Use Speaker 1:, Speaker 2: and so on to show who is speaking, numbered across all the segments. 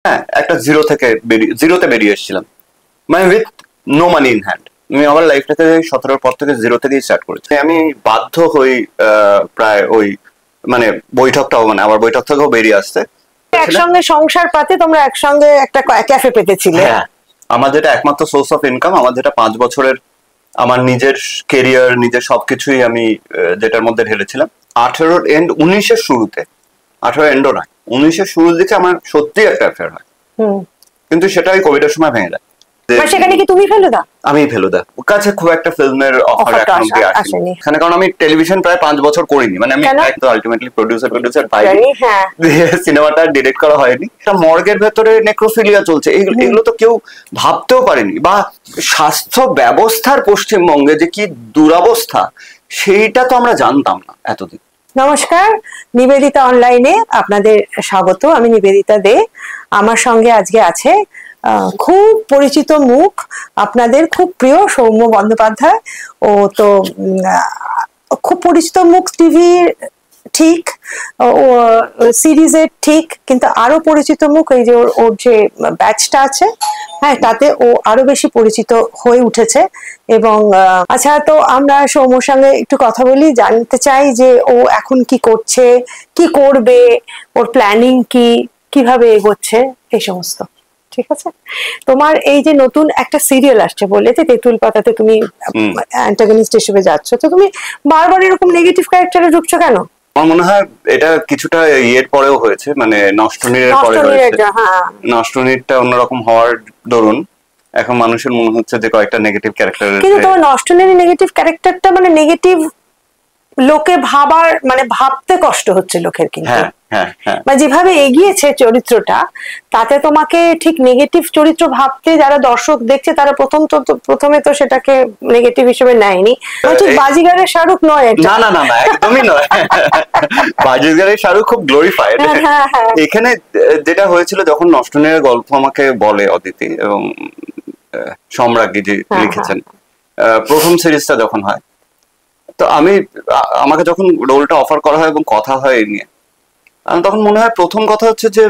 Speaker 1: হ্যাঁ, একটা জিরোতে বেরিয়ে এসেছিলাম, মানে with no money in hand. আমি আমার লাইফটাকে 17 পর থেকে জিরো থেকেই স্টার্ট করেছি। আমি বাধ্য হই প্রায় ওই মানে বৈঠকটাও, মানে আবার বৈঠক থেকেও বেরিয়ে আসতে।
Speaker 2: একসঙ্গে সংসার পাতে তোমরা একসঙ্গে একটা ক্যাফে পেতেছিলে।
Speaker 1: হ্যাঁ, আমার যেটা একমাত্র সোর্স অফ ইনকাম, আমার যেটা 5 বছরের আমার নিজের কেরিয়ার, নিজের সবকিছুই আমি যেটার মধ্যে ঢেলেছিলাম। 18 এন্ড 19-এর শুরুতে, 18 এন্ডও নয়, 19-এর শুরুর দিকে আমার সত্যি একটা অ্যাফেয়ার হয়, কিন্তু সেটা ওই কোভিডের সময় ভেঙে যায়।
Speaker 2: সেখানে কি তুমি ফেলুদা?
Speaker 1: আমি ফেলুদা। ওর কাছে খুব একটা ফিল্মের অফার এখন অব্দি আসেনি এখানে, কারণ আমি টেলিভিশন প্রায় 5 বছর করিনি। মানে আমি একদম আলটিমেটলি প্রোডিউসার পাইনি, সিনেমাটা ডিরেক্ট করা হয়নি। একটা মর্গের ভেতরে নেক্রোফিলিয়া চলছে, এগুলো তো কেউ ভাবতেও পারেনি। বা স্বাস্থ্য ব্যবস্থার পশ্চিমবঙ্গে যে কি দুরবস্থা, সেইটা তো আমরা জানতাম না এতদিন।
Speaker 2: নমস্কার, নিবেদিতা অনলাইনে আপনাদের স্বাগত। আমি নিবেদিতা দে। আমার সঙ্গে আজকে আছে খুব পরিচিত মুখ, আপনাদের খুব প্রিয় সৌম্য বন্দ্যোপাধ্যায়। ও তো খুব পরিচিত মুখ টিভির ঠিক, ও সিরিজের ঠিক, কিন্তু আরো পরিচিত মুখ এই যে ওর যে ব্যাচটা আছে, হ্যাঁ, তাতে ও আরো বেশি পরিচিত হয়ে উঠেছে। এবং আচ্ছা, তো আমরা সৌম্যর সঙ্গে একটু কথা বলি, জানতে চাই যে ও এখন কি করছে, কি করবে, ওর প্ল্যানিং কি, কিভাবে এগোচ্ছে, এই সমস্ত। ঠিক আছে, তোমার এই যে নতুন একটা সিরিয়াল আসছে বললে যে তেঁতুল পাতাতে তুমি অ্যান্টাগনিস্ট হিসেবে যাচ্ছ, তো তুমি বারবার এরকম নেগেটিভ ক্যারেক্টারে ঢুকছো কেন?
Speaker 1: আমার মনে হয় এটা কিছুটা ইয়ের পরেও হয়েছে, মানে নষ্টনীরের পরে হয়েছে। নষ্টনীরটা অন্যরকম হওয়ার দরুন এখন মানুষের মনে হচ্ছে যে কয়েকটা নেগেটিভ ক্যারেক্টার।
Speaker 2: কিন্তু তোমার নষ্টনীর নেগেটিভ ক্যারেক্টারটা মানে নেগেটিভ লোকে ভাবার, মানে ভাবতে কষ্ট হচ্ছে লোকের, কিন্তু মানে যেভাবে এগিয়েছে চরিত্রটা, তাতে তোমাকে ঠিক নেগেটিভ চরিত্র ভাবতে যারা দর্শক দেখছে তারা প্রথমে তো সেটাকে নেগেটিভ হিসেবে নেয়নি। ঠিক বাজিগারের শাহরুখ নয়,
Speaker 1: না না না না, একদমই নয়। বাজিগারের শাহরুখ খুব গ্লোরিফাইড। এখানে যেটা হয়েছিল, যখন নষ্টনীরের গল্প আমাকে বলে অদিতি এবং সম্রাজ্ঞী যে লিখেছেন, প্রথম সিরিজটা যখন হয়, তো আমাকে যখন রোলটা অফার করা হয় এবং কথা হয় এই নিয়ে, তখন মনে হয় প্রথম কথা হচ্ছে যে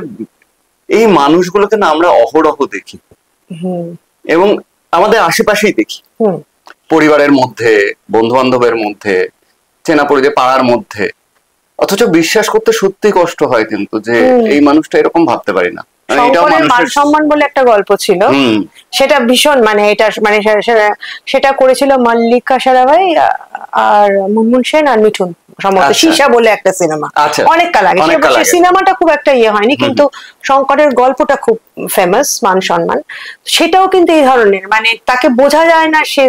Speaker 1: এই মানুষগুলোকে না আমরা অহরহ দেখি এবং আমাদের আশেপাশেই দেখি, পরিবারের মধ্যে, বন্ধু বান্ধবের মধ্যে, চেনা পরিচয়, পাড়ার মধ্যে, অথচ বিশ্বাস করতে সত্যি কষ্ট হয় কিন্তু যে এই মানুষটা এরকম ভাবতে পারি না।
Speaker 2: সম্মান বলে একটা গল্প ছিল, সেটা ভীষণ, মানে এটা মানে সেটা করেছিল মল্লিকা সারাভাই আর মুনমুন সেন আর মিঠুন সম্ভবত, সীসা বলে একটা সিনেমা, অনেক কাল আগে। সিনেমাটা খুব একটা ইয়ে হয়নি, কিন্তু শঙ্করের গল্পটা খুব ফেমাস, মান সম্মান। সেটাও কিন্তু এই ধরনের, মানে তাকে বোঝা যায় না সে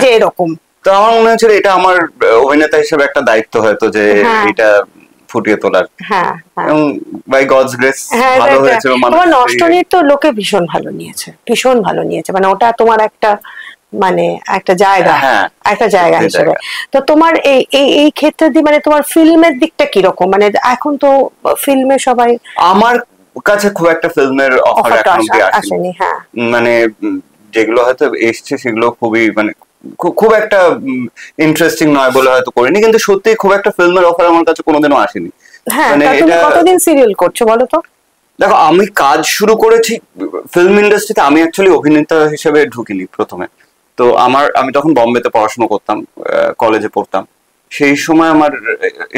Speaker 2: যে এরকম।
Speaker 1: তো আমার মনে হচ্ছিল এটা আমার অভিনেতা হিসেবে একটা দায়িত্ব হয়তো, যে এটা ফুটিয়ে তোলার। এবং বাই গডস গ্রেস ভালো হয়েছে।
Speaker 2: তোমার নষ্টনীর তো লোকে ভীষণ ভালো নিয়েছে, ভীষণ ভালো নিয়েছে, মানে ওটা তোমার একটা, মানে একটা জায়গা, একটা জায়গা হিসেবে। তো তোমার এই ক্ষেত্রে দিয়ে, মানে তোমার ফিল্মের দিকটা কিরকম? মানে এখন তো ফিল্মে সবাই,
Speaker 1: আমার কাছে খুব একটা ফিল্মের অফার এখন অবধি আসেনি। মানে যেগুলো হয়তো এসছে সেগুলো খুবই, মানে খুব একটা ইন্টারেস্টিং নয় বলে হয়তো করিনি, কিন্তু সত্যি খুব একটা ফিল্মের অফার আমার কাছে কোনোদিনও আসেনি।
Speaker 2: মানে তুমি কতদিন সিরিয়াল করছো বলো তো?
Speaker 1: দেখো, আমি কাজ শুরু করেছি ফিল্ম ইন্ডাস্ট্রিতে, আমি অ্যাকচুয়ালি অভিনেতা হিসেবে ঢুকিনি প্রথমে। তো আমি তখন বম্বেতে পড়াশোনা করতাম, কলেজে পড়তাম, সেই সময় আমার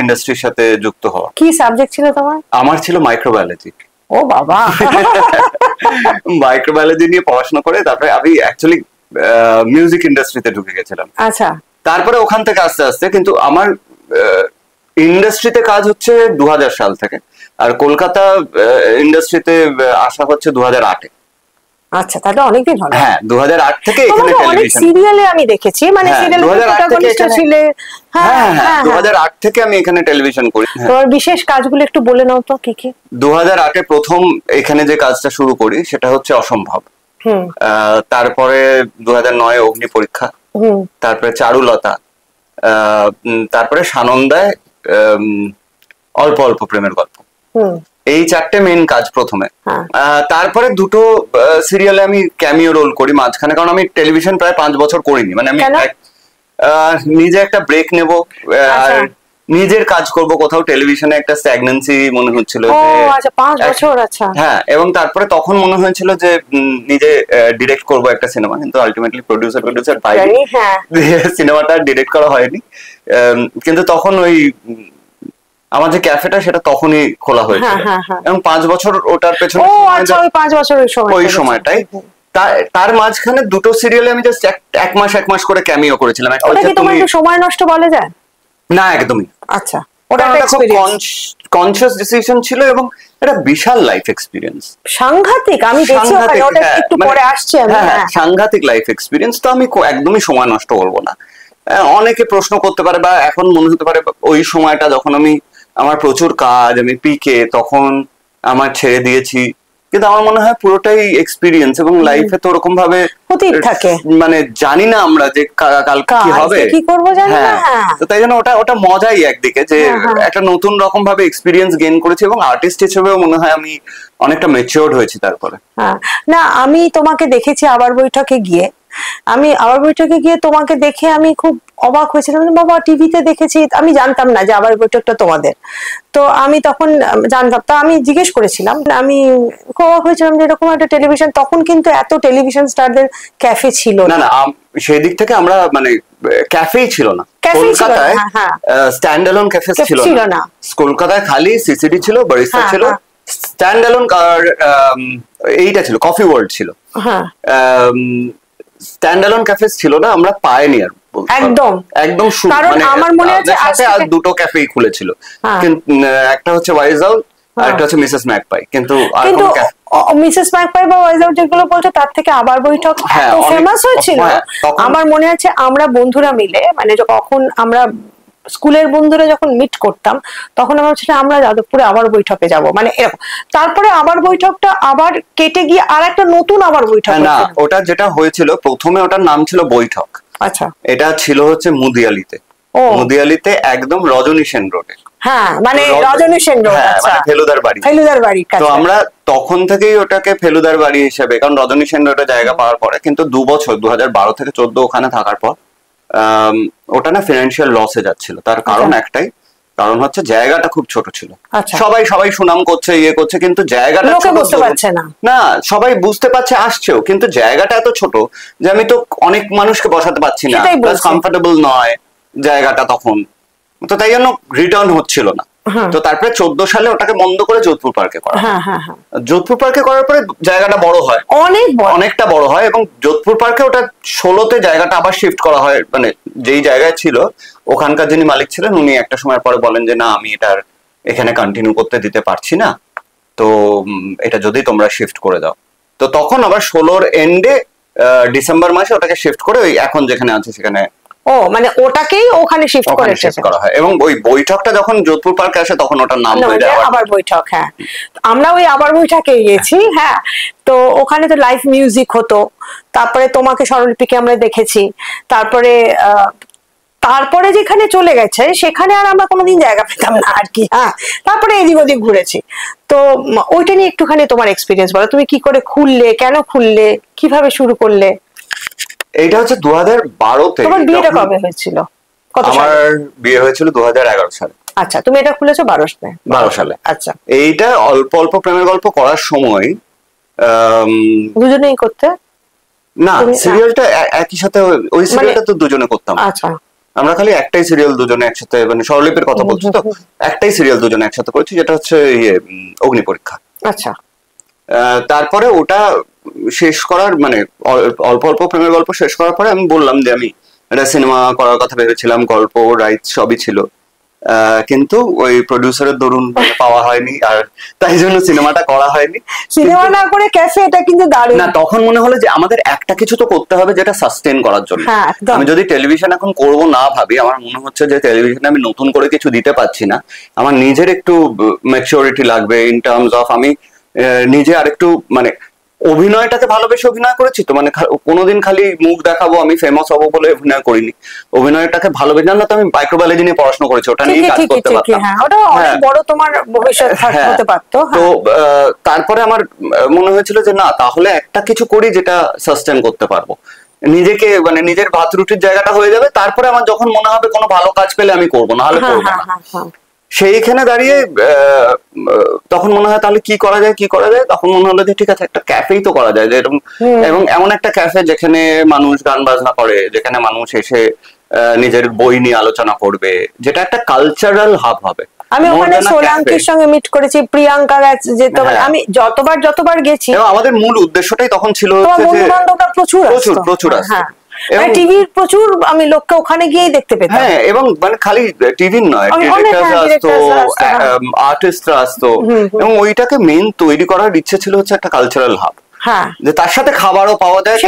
Speaker 1: ইন্ডাস্ট্রির সাথে যুক্ত হওয়া।
Speaker 2: কি সাবজেক্ট ছিল তোমার?
Speaker 1: আমার ছিল মাইক্রোবায়োলজি।
Speaker 2: ও বাবা!
Speaker 1: মাইক্রোবায়োলজি নিয়ে পড়াশোনা করে তারপরে আমি অ্যাকচুয়ালি মিউজিক ইন্ডাস্ট্রিতে ঢুকে গেছিলাম।
Speaker 2: আচ্ছা।
Speaker 1: তারপরে ওখান থেকে আস্তে আস্তে, কিন্তু আমার ইন্ডাস্ট্রিতে কাজ হচ্ছে 2000 সাল থেকে, আর কলকাতা ইন্ডাস্ট্রিতে আসা হচ্ছে 2008-এ।
Speaker 2: আচ্ছা, তাহলে অনেকদিন হলো।
Speaker 1: হ্যাঁ, 2008 থেকে এখানে টেলিভিশন
Speaker 2: সিরিয়ালে আমি দেখেছি, মানে সিরিয়ালে প্রোটাগনিস্ট ছিলে।
Speaker 1: হ্যাঁ, 2008 থেকে আমি এখানে টেলিভিশন করি।
Speaker 2: তোমার বিশেষ কাজগুলো একটু বলে নাও তো, কি কি?
Speaker 1: 2008-এ প্রথম এখানে যে কাজটা শুরু করি সেটা হচ্ছে অসম্ভব। তারপরে 2009-এ অগ্নি পরীক্ষা, তারপরে চারুলতা, তারপরে সানন্দায় অল্প অল্প প্রেমের গল্প। এই 4টে মেইন কাজ প্রথমে। তারপরে 2টো সিরিয়ালে আমি ক্যামিও রোল করি মাঝখানে, কারণ আমি টেলিভিশন প্রায় 5 বছর করিনি। মানে আমি নিজে একটা ব্রেক নেব, আর নিজের কাজ করব, কোথাও টেলিভিশনে একটা স্ট্যাগনেন্সি মনে হচ্ছিল
Speaker 2: ও
Speaker 1: যে
Speaker 2: আচ্ছা 5 বছর, আচ্ছা।
Speaker 1: হ্যাঁ, এবং তারপরে তখন মনে হয়েছিল যে নিজে ডিরেক্ট করব একটা সিনেমা, কিন্তু আলটিমেটলি প্রডিউসার পাইনি,
Speaker 2: হ্যাঁ
Speaker 1: সিনেমাটা ডিরেক্ট করা হয়নি। কিন্তু তখন ওই আমার যে ক্যাফেটা সেটা তখনই খোলা হয়েছিল, এবং 5 বছর ওটার পেছনে
Speaker 2: ও আচ্ছা ওই 5 বছর
Speaker 1: ওই সময়টাই। তার মাঝখানে দুটো সিরিয়ালে আমি জাস্ট এক মাস করে ক্যামিও করেছিলাম।
Speaker 2: ওটা কি তোমার একটু সময় নষ্ট বলা যায়?
Speaker 1: না, একদমই।
Speaker 2: আচ্ছা,
Speaker 1: ওটা একটা কনসিয়াস ডিসিশন ছিল, এবং এটা বিশাল লাইফ এক্সপিরিয়েন্স,
Speaker 2: সাংঘাতিক। আমি দেখছি ওখানে, ওটা একটু পরে আসছি আমি।
Speaker 1: সাংঘাতিক লাইফ এক্সপিরিয়েন্স। তো আমি একদমই সময় নষ্ট করবো না। অনেকে প্রশ্ন করতে পারে বা এখন মনে হতে পারে ওই সময়টা যখন আমার প্রচুর কাজ, আমি পিকে, তখন আমার ছেড়ে দিয়েছি, কিন্তু আমার মনে হয় পুরোটাই এক্সপিরিয়েন্স, এবং লাইফে তো ওরকম ভাবে
Speaker 2: থাকে,
Speaker 1: মানে জানি না আমরা যে কাল কি হবে,
Speaker 2: কি করবো জানি না।
Speaker 1: তো তাই জন্য ওটা মজাই একদিকে, যে একটা নতুন রকম ভাবে এক্সপিরিয়েন্স গেইন করেছি, এবং আর্টিস্ট হিসেবেও মনে হয় আমি অনেকটা ম্যাচিওরড হয়েছি তারপরে।
Speaker 2: না, আমি তোমাকে দেখেছি আবার বৈঠকে গিয়ে, তোমাকে দেখে আমি খুব অবাক হয়েছিলাম। বাবা, টিভিতে দেখেছি, আমি জানতাম না যে আবার বৈঠকটা তোমাদের। তো আমি তখন জানতাম, তা আমি জিজ্ঞেস করেছিলাম, আমি খুব অবাক হয়েছিলাম যে এরকম একটা টেলিভিশন, তখন কিন্তু এত টেলিভিশন স্টারদের ক্যাফে ছিল
Speaker 1: না। সেই দিক থেকে আমরা মানে ক্যাফেই ছিল না কলকাতায়, স্ট্যান্ড অ্যালোন ক্যাফে ছিল না কলকাতায়, খালি সিসিডি ছিল, বারিস্তা ছিল, স্ট্যান্ড অ্যালোন এইটা ছিল, কফি ওয়ার্ল্ড ছিল, স্ট্যান্ড অ্যালোন ক্যাফে ছিল না। আমরা পায়োনিয়ার একদম
Speaker 2: কারণ আমার মনে আছে
Speaker 1: আর দুটো ক্যাফেই খুলেছিল, একটা হচ্ছে ওয়াইজ আউট আর একটা হচ্ছে মিসেস ম্যাকপাই। কিন্তু
Speaker 2: মিসেস ম্যাকপাই বা ওয়াইজ আউট যেগুলো বলছে, তার থেকে আবার বৈঠক এত ফেমাস হয়েছিল। আমার মনে আছে আমরা বন্ধুরা মিলে, মানে যখন আমরা স্কুলের বন্ধুরা যখন মিট করতাম, তখন আমরা ছিল আমরা যাদবপুরে আবার বৈঠকে যাব, মানে এরকম। তারপরে আবার বৈঠকটা আবার কেটে গিয়ে আর একটা নতুন আবার বৈঠক।
Speaker 1: না, ওটা যেটা হয়েছিল প্রথমে, ওটার নাম ছিল বৈঠক।
Speaker 2: আচ্ছা,
Speaker 1: এটা ছিল হচ্ছে মুদিয়ালিতে একদম রজনী সেন রোডে।
Speaker 2: হ্যাঁ, মানে রজনী সেন রোড, আচ্ছা,
Speaker 1: ফেলুদার বাড়ি। তো আমরা তখন থেকেই ওটাকে ফেলুদার বাড়ি হিসেবে, কারণ রজনী সেন রোডে জায়গা পাওয়ার পরে, কিন্তু 2 বছর 2012 থেকে 14 ওখানে থাকার পর ওটা না ফিনান্সিয়াল লসে যাচ্ছিল। তার কারণ একটাই, কারণ হচ্ছে জায়গাটা খুব ছোট ছিল। সবাই সুনাম করছে, ইয়ে করছে, কিন্তু জায়গাটা
Speaker 2: বুঝতে পারছে
Speaker 1: না। সবাই বুঝতে পারছে, আসছেও, কিন্তু জায়গাটা এত ছোট যে আমি তো অনেক মানুষকে বসাতে পারছি না, কমফোর্টেবল নয় জায়গাটা তখন, তো তাই জন্য রিটার্ন হচ্ছিল না। তো তারপরে 14 সালে ওটাকে বন্ধ করে যোধপুর পার্কে করা। যোধপুর পার্কে করার পরে জায়গাটা বড় হয়, অনেকটা বড় হয়, এবং যোধপুর পার্কে ওটা 16তে জায়গাটা আবার শিফট করা হয়। মানে যেই জায়গায় ছিল, ওখানকার যিনি মালিক ছিলেন, উনি একটা সময় পরে বলেন যে না, আমি এটার এখানে কন্টিনিউ করতে দিতে পারছি না, তো এটা যদি তোমরা শিফট করে দাও। তো তখন আবার 16-র এন্ডে ডিসেম্বর মাসে ওটাকে শিফট করে ওই এখন যেখানে আছে সেখানে,
Speaker 2: মানে ওটাকেই ওখানে শিফট
Speaker 1: করা হয়। এবং ওই বৈঠকটা যখন যোধপুর পার্কে আসে, তখন ওটার নাম হয়ে যায়
Speaker 2: আবার বৈঠক। হ্যাঁ, আমরা ওই আবার বৈঠকে গিয়েছি। হ্যাঁ, তো ওখানে তো লাইভ মিউজিক হতো, তারপরে তোমাকে স্বরলিপিকে আমরা দেখেছি, তারপরে যেখানে চলে গেছে সেখানে আর আমরা কোনোদিন জায়গা পেতাম না আর কি। হ্যাঁ, তারপরে এদিক ওদিক ঘুরেছি। তো ওইটা নিয়ে একটুখানি তোমার এক্সপিরিয়েন্স বলো, তুমি কি করে খুললে, কেন খুললে, কিভাবে শুরু করলে?
Speaker 1: এইটা হচ্ছে 2012-তে।
Speaker 2: তোমার বিয়েটা কবে হয়েছিল?
Speaker 1: আমার বিয়ে হয়েছিল 2011 সালে।
Speaker 2: আচ্ছা, তুমি এটা খুলেছো 12 সালে। আচ্ছা,
Speaker 1: এইটা অল্প অল্প প্রেমের গল্প করার সময়
Speaker 2: দুজনেই করতে
Speaker 1: না, সিরিয়ালটা একই সাথে, ওই সিরিয়ালটা তো দুজনে করতাম।
Speaker 2: আচ্ছা,
Speaker 1: আমরা খালি একটাই সিরিয়াল দুজনে একসাথে, মানে স্বরলিপির কথা বলছি তো, একটাই সিরিয়াল দুজনে একসাথে করেছি, যেটা হচ্ছে অগ্নি পরীক্ষা।
Speaker 2: আচ্ছা,
Speaker 1: তারপরে ওটা শেষ করার, মানে অল্প অল্প প্রেমের গল্প শেষ করার পরে আমি বললাম যে আমি একটা সিনেমা করার কথা ভেবেছিলাম, গল্প, রাইট সবই ছিল, কিন্তু ওই প্রডিউসারের দরুন পাওয়া হয়নি, আর তাই জন্য সিনেমাটা করা হয়নি।
Speaker 2: সিনেমা না করে ক্যাফে, এটা কিন্তু দারুণ
Speaker 1: না। তখন মনে হলো যে আমাদের একটা কিছু তো করতে হবে যেটা সাস্টেন করার জন্য। আমি যদি টেলিভিশন এখন করব না ভাবি, আমার মনে হচ্ছে যে টেলিভিশনে আমি নতুন করে কিছু দিতে পারছি না, আমার নিজের একটু ম্যাচিউরিটি লাগবে ইন টার্মস অফ, আমি নিজে আরেকটু, মানে অভিনয়টাকে ভালোবেসে অভিনয় করেছি তো, মানে কোনোদিন খালি মুখ দেখাবো, আমি ফেমাস হবো বলে অভিনয় করিনি, অভিনয়টাকে ভালোবেসে। জানলা তো আমি মাইক্রোবায়োলজি নিয়ে পড়াশোনা করেছি, ওটা নিয়ে কাজ করতে পারতাম,
Speaker 2: ওটা অনেক বড় তোমার ভবিষ্যৎ হতে পারতো।
Speaker 1: তো তারপরে আমার মনে হয়েছিল যে না, তাহলে একটা কিছু করি যেটা সাস্টেন করতে পারবো। নিজেকে মানে নিজের ভাত রুটির জায়গাটা হয়ে যাবে, তারপরে আমার যখন মনে হবে কোনো ভালো কাজ পেলে আমি করবো, না হলে করবো না। সেইখানে দাঁড়িয়ে তখন মনে হয় তাহলে কি করা যায়, তখন মনে হলো যে ঠিক আছে একটা ক্যাফেই তো করা যায়, যে এরকম এবং এমন একটা ক্যাফে যেখানে মানুষ গান বাজনা করে, যেখানে মানুষ এসে নিজের বই নিয়ে আলোচনা করবে, যেটা একটা কালচারাল হাব হবে।
Speaker 2: আমি ওখানে সোলাঙ্কির সঙ্গে মিট করেছি, প্রিয়াঙ্কা যেত, আমি যতবার গেছি।
Speaker 1: এবং আমাদের মূল উদ্দেশ্যটাই তখন ছিল প্রচুর আসতো,
Speaker 2: টিভির প্রচুর আমি লোককে ওখানে গিয়েই দেখতে পেতাম।
Speaker 1: হ্যাঁ, এবং মানে খালি টিভির নয়, আর্টিস্টরা আসতো, এবং ওইটাকে মেইন তৈরি করার ইচ্ছে ছিল হচ্ছে একটা কালচারাল হাব, যে তার সাথে খাবারও পাওয়া যায়,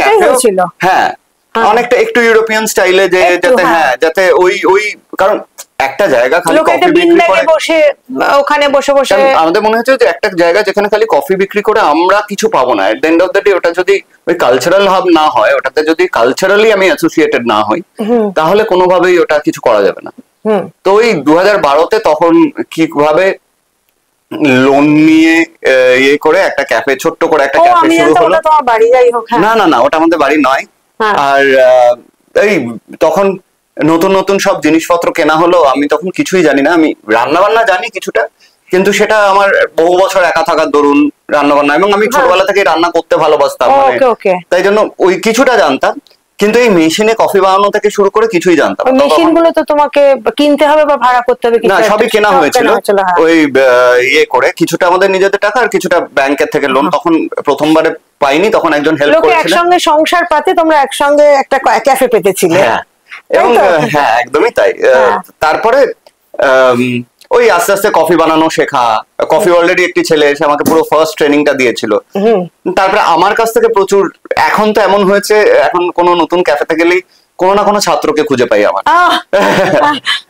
Speaker 1: হ্যাঁ অনেকটা একটু ইউরোপিয়ান স্টাইলে, যে যাতে যাতে ওই কারণ একটা জায়গা খালি কফি বিক্রি করে বসে,
Speaker 2: ওখানে বসে
Speaker 1: আমাদের মনে হচ্ছে যে একটা জায়গা যেখানে খালি কফি বিক্রি করে আমরা কিছু পাবো না, at the end of the day ওটা যদি ওই কালচারাল হাব না হয়, ওটাতে যদি কালচারালি আমি অ্যাসোসিয়েটেড না হই, তাহলে কোনোভাবেই ওটা কিছু করা যাবে না। তো ওই 2012-তে তখন কিভাবে লোন নিয়ে ইয়ে করে একটা ক্যাফে, ছোট্ট করে একটা ক্যাফে শুরু হলো। না না না, ওটা আমাদের বাড়ি নয়। আর এই তখন নতুন নতুন সব জিনিসপত্র কেনা হলো, আমি তখন কিছুই জানি না, আমি রান্না বান্না জানি কিছুটা, কিন্তু সেটা আমার বহু বছর একা থাকার দরুন রান্না বান্না, এবং আমি ছোটবেলা থেকে রান্না করতে ভালোবাসতাম, তাই জন্য ওই কিছুটা জানতাম, কিন্তু এই মেশিনে কফি বানানো থেকে শুরু করে কিছুই জানতাম না।
Speaker 2: মেশিন গুলো তো তোমাকে কিনতে হবে বা ভাড়া করতে হবে?
Speaker 1: না, সবই কেনা হয়েছিল ওই ইয়ে করে, কিছুটা আমাদের নিজেদের টাকা আর কিছুটা ব্যাংকের থেকে লোন। তখন প্রথমবারে পাইনি, তখন একজন হেল্প করেছিলেন।
Speaker 2: একসঙ্গে সংসার পাতে তোমরা একসঙ্গে একটা ক্যাফে পেতেছিলে।
Speaker 1: এবং হ্যাঁ, একদমই তাই। তারপরে ওই আস্তে আস্তে কফি বানানো শেখা, কফি অলরেডি একটি ছেলে এসে আমাকে পুরো ফার্স্ট ট্রেনিংটা দিয়েছিল। তারপরে আমার কাছ থেকে প্রচুর, এখন তো এমন হয়েছে, এখন কোনো নতুন ক্যাফেতে গেলেই কোনো না কোনো ছাত্রকে খুঁজে পাই আমার।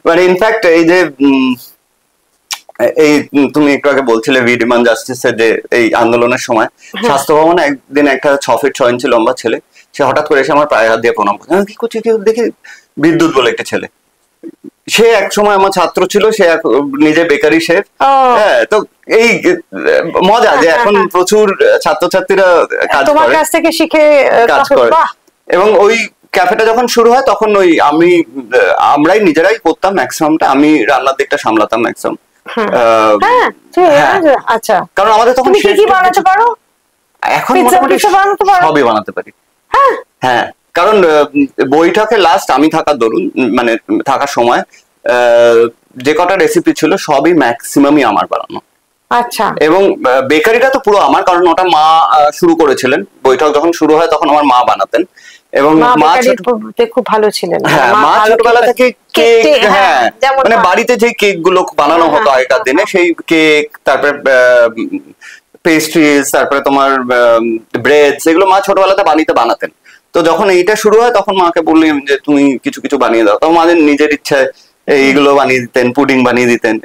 Speaker 1: মানে ইনফ্যাক্ট এই যে এই তুমি একটু আগে বলছিলে উই ডিমান্ড জাস্টিসের যে এই আন্দোলনের সময় স্বাস্থ্য ভবনে একদিন একটা 6 ফিট 6 ইঞ্চি লম্বা ছেলে, সে হঠাৎ করে এসে আমার পায়ে হাত দিয়ে প্রণাম করছে। কি করছে দেখি, বিদ্যুৎ বলে একটা ছেলে, সে এক সময় আমার ছাত্র ছিল, সে নিজে বেকারি শেফ। হ্যাঁ, তো এই মজা যে এখন প্রচুর ছাত্রছাত্রীরা কাজ করে,
Speaker 2: তোমার কাছ থেকে শিখে
Speaker 1: কাজ করে। এবং ওই ক্যাফেটা যখন শুরু হয় তখন ওই আমরাই নিজেরাই করতাম ম্যাক্সিমামটা, আমি রান্নার দিকটা সামলাতাম ম্যাক্সিমাম।
Speaker 2: আচ্ছা,
Speaker 1: কারণ আমাদের তখন
Speaker 2: কি বানাতে পারো?
Speaker 1: এখন মোটামুটি সবই বানাতে পারি। হ্যাঁ, কারণ বইটাকে লাস্ট আমি থাকার দরুন, মানে থাকার সময় যে কটা রেসিপি ছিল সবই ম্যাক্সিমামই আমার বানানো।
Speaker 2: আচ্ছা,
Speaker 1: এবং বেকারিটা তো পুরো আমার, কারণ ওটা মা শুরু করেছিলেন। বইটা যখন শুরু হয় তখন আমার মা বানাতেন, এবং মা
Speaker 2: খুব ভালো ছিলেন।
Speaker 1: হ্যাঁ, মা ছোটবেলা থেকে কেক, হ্যাঁ মানে বাড়িতে যে কেক গুলো বানানো হতো আগেকার দিনে, সেই কেক, তারপরে পেস্ট্রিজ, তারপরে তোমার ব্রেড, এগুলো মা ছোটবেলাতে বানাতেন। তো যখন এইটা শুরু হয় তখন মাকে বললাম যে তুমি কিছু কিছু বানিয়ে দাও। তখন মাদের নিজের ইচ্ছায় এইগুলো বানিয়ে দিতেন, পুডিং বানিয়ে দিতেন।